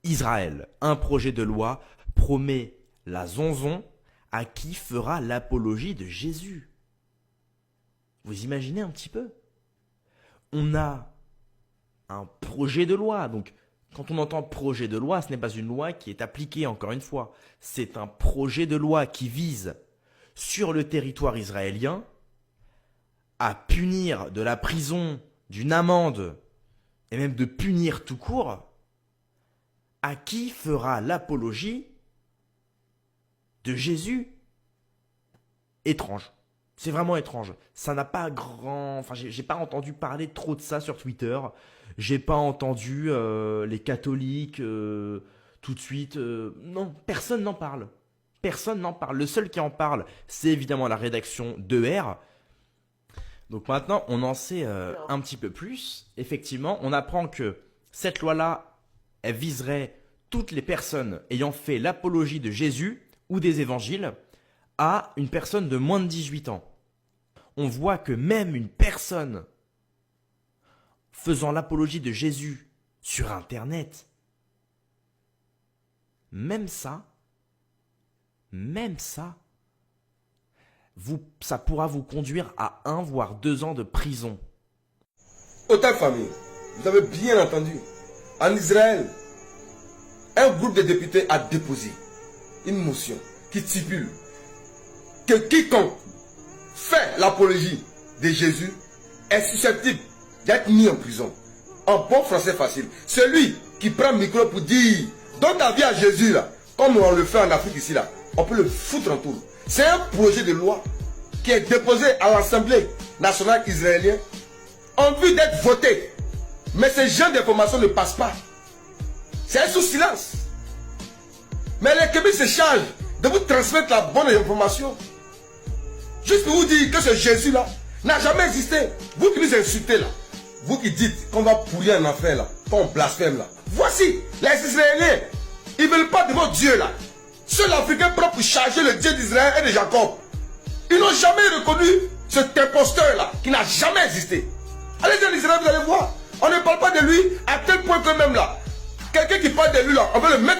Israël, un projet de loi promet la zonzon à qui fera l'apologie de Jésus. Vous imaginez un petit peu? On a un projet de loi. Donc, quand on entend projet de loi, ce n'est pas une loi qui est appliquée, encore une fois. C'est un projet de loi qui vise, sur le territoire israélien, à punir de la prison, d'une amende, et même de punir tout court, à qui fera l'apologie de Jésus. Étrange. C'est vraiment étrange. Ça n'a pas grand... Enfin, j'ai pas entendu parler trop de ça sur Twitter. J'ai pas entendu les catholiques tout de suite. Non, personne n'en parle. Personne n'en parle. Le seul qui en parle, c'est évidemment la rédaction d'ER. Donc maintenant, on en sait un petit peu plus. Effectivement, on apprend que cette loi-là, elle viserait toutes les personnes ayant fait l'apologie de Jésus ou des évangiles à une personne de moins de 18 ans. On voit que même une personne faisant l'apologie de Jésus sur Internet, même ça, ça pourra vous conduire à 1 voire 2 ans de prison. Autant famille, vous avez bien entendu, en Israël, un groupe de députés a déposé une motion qui stipule que quiconque fait l'apologie de Jésus est susceptible d'être mis en prison. En bon français facile, celui qui prend le micro pour dire donne ta vie à Jésus là, comme on le fait en Afrique ici là, on peut le foutre en tour. C'est un projet de loi qui est déposé à l'Assemblée nationale israélienne en vue d'être voté. Mais ce genre d'informations ne passe pas. C'est sous silence. Mais les Québécois se chargent de vous transmettre la bonne information. Juste pour vous dire que ce Jésus-là n'a jamais existé. Vous qui nous insultez là, vous qui dites qu'on va pourrir un enfer là, qu'on blasphème là. Voici, les Israéliens, ils ne veulent pas de votre Dieu là. Seul l'Africain prend pour charger le Dieu d'Israël et de Jacob. Ils n'ont jamais reconnu cet imposteur là, qui n'a jamais existé. Allez en Israël, vous allez voir. On ne parle pas de lui à tel point que même là, quelqu'un qui parle de lui là, on veut le mettre